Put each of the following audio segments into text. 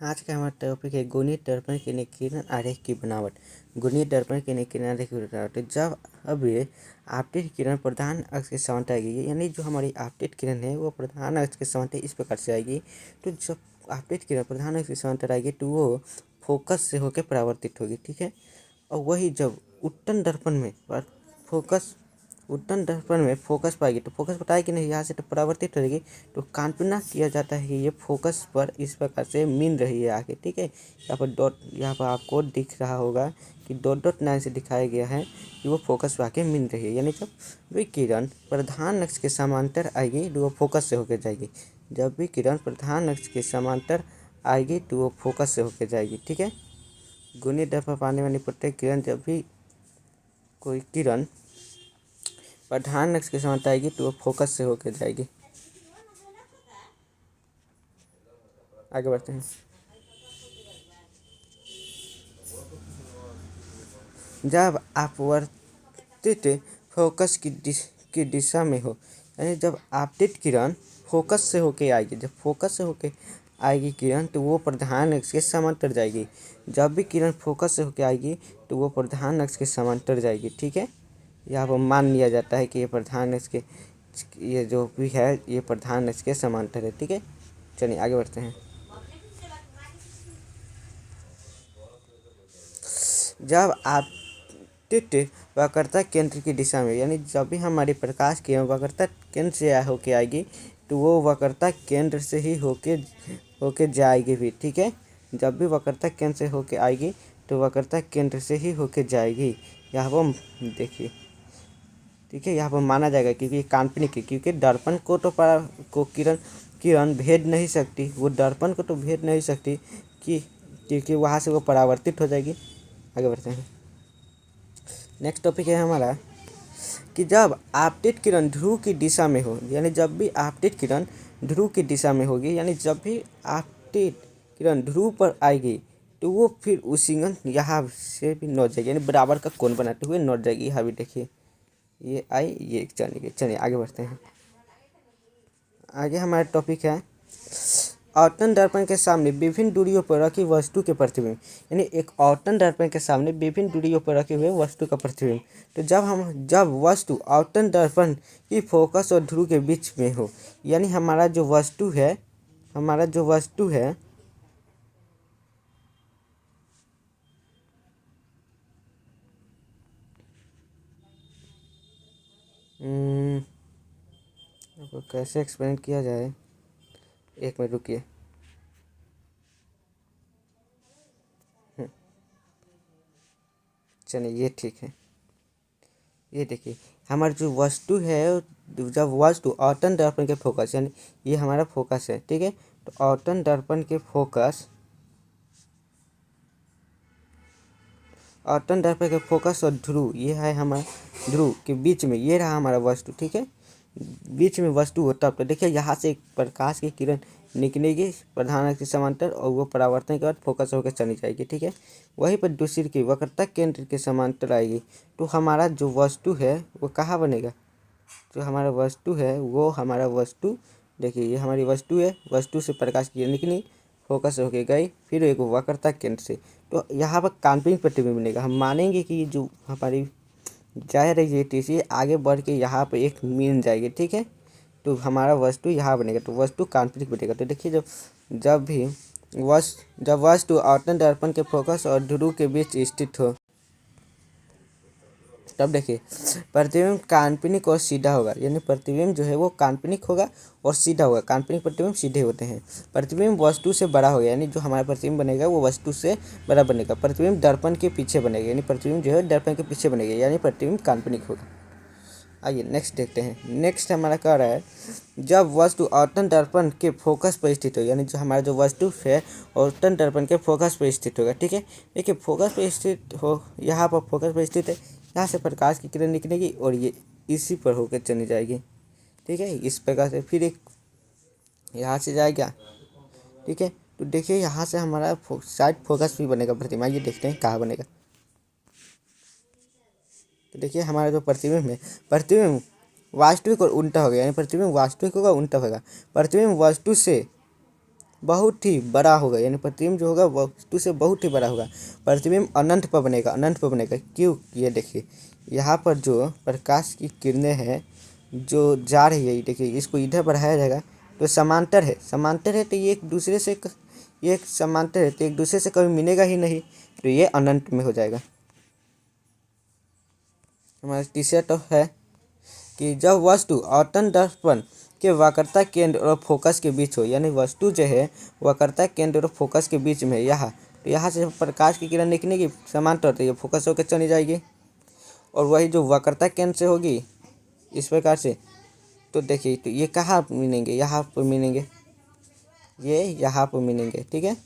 आज का हमारा टॉपिक है गुणित दर्पण के निकीर्ण आरेख की बनावट। गुणित दर्पण के निकीर्ण आरेख की बनावट। जब अब ये आपतित किरण प्रधान अक्ष के समांतर आएगी, यानी जो हमारी आपतित किरण है वो प्रधान अक्ष के समांतर इस प्रकार से आएगी। तो जब आपतित किरण प्रधान अक्ष के समांतर आएगी तो वो फोकस से होकर परावर्तित होगी, ठीक है। और वही जब उत्तल दर्पण में फोकस पाएगी तो फोकस बताएगी नहीं, यहाँ से तो परावर्तित रहेगी। तो काल्पनिक किया जाता है कि ये फोकस पर इस प्रकार से मिल रही है आगे, ठीक है। यहाँ पर डॉट, यहाँ पर आपको दिख रहा होगा कि डॉट डॉट लाइन से दिखाया गया है कि वो फोकस पर आके मिल रही है। यानी जब भी किरण प्रधान अक्ष के समांतर आएगी तो वो फोकस से होकर जाएगी। जब भी किरण प्रधान अक्ष के समांतर आएगी तो वो फोकस से होकर जाएगी, ठीक है। गुणित दर्पण पाने वाली प्रत्येक किरण, जब भी कोई किरण प्रधान अक्ष के समांतर आएगी तो वो फोकस से होकर जाएगी। आगे बढ़ते हैं। जब अपवर्तित फोकस की दिशा में हो, यानी जब आपतित किरण फोकस से होके आएगी, जब फोकस से होके आएगी किरण तो वो प्रधान अक्ष के समांतर जाएगी। जब भी किरण फोकस से होके आएगी तो वो प्रधान अक्ष के समांतर जाएगी, ठीक है। यहाँ पर मान लिया जाता है कि ये प्रधान अक्ष के, ये जो भी है ये प्रधान अक्ष के समांतर है, ठीक है। चलिए आगे बढ़ते हैं। जब आपतित वक्रता केंद्र की दिशा में, यानी जब भी हमारी प्रकाश की वक्रता केंद्र से होके आएगी तो वो वक्रता केंद्र से ही होके जाएगी भी, ठीक है। जब भी वक्रता केंद्र से होके आएगी तो वक्रता केंद्र से ही होके जाएगी। यहाँ पर देखिए, ठीक है, यहाँ पर माना जाएगा क्योंकि काल्पनिक है, क्योंकि दर्पण को तो किरण भेद नहीं सकती, वो दर्पण को तो भेद नहीं सकती कि क्योंकि वहाँ से वो परावर्तित हो जाएगी। आगे बढ़ते हैं। नेक्स्ट टॉपिक है हमारा कि जब आपतित किरण ध्रुव की दिशा में हो, यानी जब भी आपतित किरण ध्रुव की दिशा में होगी, यानी जब भी आपतित किरण ध्रुव पर आएगी तो वो फिर उसी यहाँ से भी नौट जाएगी, यानी बराबर का कोण बनाते हुए नौट जाएगी। यहाँ भी देखिए ये आई, ये चलिए आगे बढ़ते हैं। आगे हमारा टॉपिक है औतन दर्पण के सामने विभिन्न दूरियों पर रखी वस्तु के प्रतिबिंब, यानी एक औतन दर्पण के सामने विभिन्न दूरियों पर रखे हुए वस्तु का प्रतिबिंब। तो जब वस्तु औतन दर्पण की फोकस और ध्रुव के बीच में हो, यानी हमारा जो वस्तु है आपको कैसे एक्सप्लेन किया जाए, एक मिनट रुकिए। चलिए ये ठीक है। ये देखिए हमारी जो वस्तु है, जब वस्तु औतन दर्पण के फोकस, यानी ये हमारा फोकस है, ठीक है। तो औतन दर्पण के फोकस और ध्रुव, ये है हमारा ध्रुव के बीच में, ये रहा हमारा वस्तु, ठीक है। बीच में वस्तु होता तो देखिए यहाँ से एक प्रकाश की किरण निकलेगी प्रधान अक्ष के समांतर और वो परावर्तन के बाद फोकस होकर चली जाएगी, ठीक है। वहीं पर दूसरी की वक्रता केंद्र के समांतर आएगी तो हमारा जो वस्तु है वो कहाँ बनेगा, जो हमारा वस्तु है वो हमारा वस्तु, देखिए ये हमारी वस्तु है, वस्तु से प्रकाश की किरण निकली, फोकस होके गई, फिर एक वक्रता केंद्र से, तो यहाँ पर काल्पनिक प्रतिबिंब बनेगा। हम मानेंगे कि जो हमारी जा रही है टीसी आगे बढ़ के यहाँ पे एक मिल जाएगी, ठीक है। तो हमारा वस्तु यहाँ बनेगा तो वस्तु काल्पनिक बनेगा। तो देखिए जब वस्तु औतन दर्पण के फोकस और ध्रुव के बीच स्थित हो, तब देखिए प्रतिबिंब काल्पनिक और सीधा होगा, यानी प्रतिबिंब जो है वो काल्पनिक होगा और सीधा होगा। काल्पनिक प्रतिबिंब सीधे होते हैं। प्रतिबिंब वस्तु से बड़ा होगा, यानी जो हमारा प्रतिबिंब बनेगा वो वस्तु से बड़ा बनेगा। प्रतिबिंब दर्पण के पीछे बनेगा, यानी प्रतिबिंब जो है दर्पण के पीछे बनेगा, यानी प्रतिबिंब काल्पनिक होगा। आइए नेक्स्ट देखते हैं। नेक्स्ट हमारा कह रहा है जब वस्तु औतन दर्पण के फोकस पर स्थित हो, यानी जो हमारा जो वस्तु है औतन दर्पण के फोकस पर स्थित होगा, ठीक है। देखिए फोकस पर स्थित हो, यहाँ पर फोकस पर स्थित है, यहाँ से प्रकाश की किरण निकलेगी और ये इसी पर होकर चली जाएगी, ठीक है। इस प्रकार से फिर एक यहाँ से जाएगा, ठीक है। तो देखिए यहाँ से हमारा शायद फोकस भी बनेगा प्रतिमा, ये देखते हैं कहाँ बनेगा। तो देखिए हमारा जो प्रतिबिंब है, प्रतिबिंब वास्तविक और उल्टा हो गया, यानी प्रतिबिंब वास्तविक होगा उल्टा होगा। प्रतिबिंब वस्तु से बहुत ही बड़ा होगा, यानी प्रतिबिंब जो होगा वस्तु से बहुत ही बड़ा होगा। प्रतिबिंब अनंत पर बनेगा, अनंत पर बनेगा। क्यों? ये देखिए यहाँ पर जो प्रकाश की किरणें हैं जो जा रही है, ये देखिए इसको इधर बढ़ाया जाएगा तो समांतर है, समांतर है तो ये एक दूसरे से ये एक समांतर है तो एक दूसरे से कभी मिलेगा ही नहीं, तो ये अनंत में हो जाएगा। हमारा तीसरा तो है कि जब वस्तु आवर्तन दर्पण के वक्रता केंद्र और फोकस के बीच हो, यानी वस्तु जो है वक्रता केंद्र और फोकस के बीच में है यहाँ, तो यहाँ से जब प्रकाश की किरण निकलेगी समांतर तो ये फोकस होकर चली जाएगी, और वही जो वक्रता केंद्र से होगी इस प्रकार से, तो देखिए तो ये कहाँ मिलेंगे, यहाँ पर मिलेंगे, ये यहाँ पर मिलेंगे, ठीक है।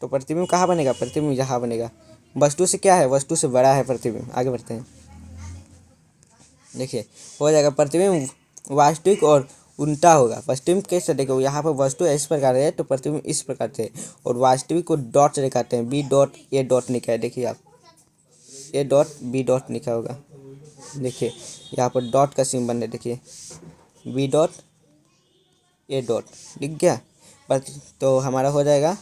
तो प्रतिबिंब कहाँ बनेगा? प्रतिबिंब यहाँ बनेगा। वस्तु से क्या है? वस्तु से बड़ा है प्रतिबिंब। आगे बढ़ते हैं, देखिए हो जाएगा प्रतिबिंब वास्तविक और उल्टा होगा। प्रतिबिंब कैसे? देखो यहाँ पर वस्तु इस प्रकार है तो प्रतिबिंब इस प्रकार से, और वास्तविक को डॉट से दिखाते हैं, बी डॉट ए डॉट लिखा है, देखिए आप ए डॉट बी डॉट लिखा होगा, देखिए यहाँ पर डॉट का सिंबल है, देखिए बी डॉट ए डॉट दिख गया। तो हमारा हो जाएगा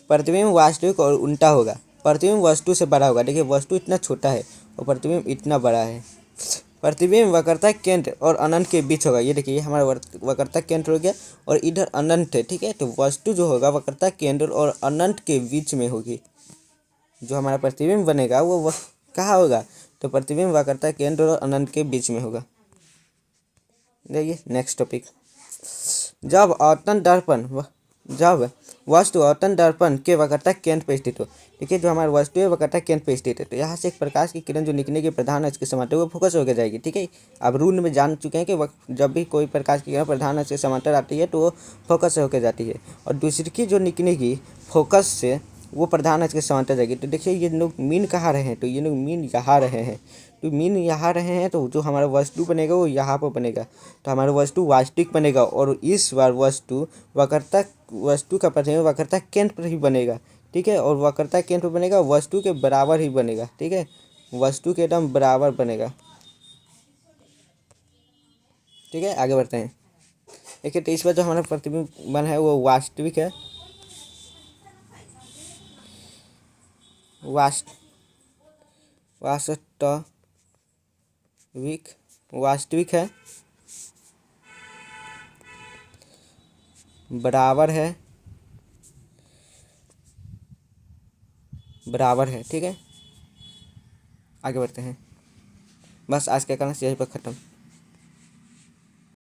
प्रतिबिंब वास्तविक और उल्टा होगा। प्रतिबिंब वस्तु से बड़ा होगा, देखिए वस्तु इतना छोटा है और प्रतिबिंब इतना बड़ा है। प्रतिबिंब वक्रता केंद्र और अनंत के बीच होगा, ये देखिए हमारा वक्रता केंद्र हो गया और इधर अनंत है, ठीक है। तो वस्तु जो होगा वक्रता केंद्र और अनंत के बीच में होगी। जो हमारा प्रतिबिंब बनेगा वो कहाँ होगा? तो प्रतिबिंब वक्रता केंद्र और अनंत के बीच में होगा। देखिए नेक्स्ट टॉपिक, जब आवर्तन दर्पण जब वस्तु आवर्तन दर्पण के वक्रता केंद्र पर स्थित हो, ठीक है, जो हमारी वस्तु है वक्रता केंद्र पर स्थित है, तो यहाँ से एक प्रकाश की किरण जो निकलने की प्रधान अक्ष के समांतर वो फोकस होकर जाएगी, ठीक है। अब रूल में जान चुके हैं कि जब भी कोई प्रकाश की किरण प्रधान अक्ष के समांतर आती है तो वो फोकस होकर जाती है, और दूसरी की जो निकलेगी फोकस से वो प्रधान अक्ष के समांतर जाएगी। तो देखिए ये लोग मीन कहाँ रहे हैं? तो ये लोग मीन यहाँ रहे हैं, तो मीन यहाँ रहे हैं, तो जो हमारा वस्तु बनेगा वो यहाँ पर बनेगा, तो हमारा वस्तु वास्तविक बनेगा, और इस बार वस्तु का प्रतिबिंब वक्रता केंद्र पर ही बनेगा, ठीक है, और वक्रता केंद्र पर बनेगा वस्तु के बराबर ही बनेगा, ठीक है, वस्तु के एकदम बराबर बनेगा, ठीक है। आगे बढ़ते हैं, देखिए तो इस बार जो हमारा प्रतिबिंब बना है वो वास्तविक है, वास्तविक है, बराबर है, ठीक है। आगे बढ़ते हैं, बस आज का क्लास यहीं पर ख़त्म।